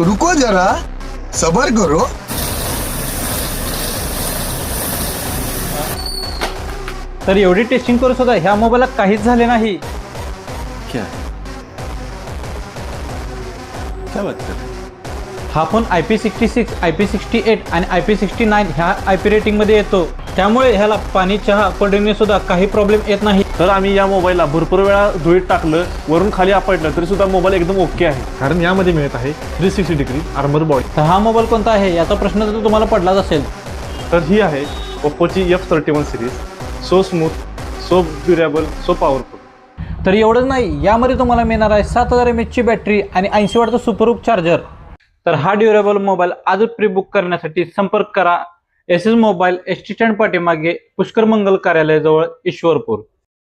रुको जरा, सबर करो। तर एवढी टेस्टिंग करून सुद्धा ह्या मोबाईलला काहीच झाले नाही। क्या क्या बात कर रहे हैं? हा फोन IP66, IP68 आणि IP69 ह्या IP रेटिंगमध्ये येतो, त्यामुळे ह्याला पाणी, चहा, कोल्ड्रिंकने सुद्धा काही प्रॉब्लेम येत नाही। तर आम्ही या मोबाईलला भरपूर वेळा धुळीत टाकलं, वरून खाली आपटलं तरी सुद्धा मोबाईल एकदम ओके आहे, कारण यामध्ये मिळत आहे 360 डिग्री आर्मर बॉडी। तर हा मोबाईल कोणता आहे याचा प्रश्न तर तुम्हाला पडलाच असेल। तर ही आहे ओप्पोची F31 series. So smooth, so durable, so powerful. तर एवढंच नाही, यामध्ये तुम्हाला मिळणार आहे 7000 mAh ची बॅटरी आणि 80 वॉटचं सुपरहुक चार्जर। तर हा ड्युरेबल मोबाईल आजच प्री बुक करण्यासाठी संपर्क करा SS मोबाईल ST स्टँड पाठीमागे पुष्कर मंगल कार्यालयाजवळ ईश्वरपूर।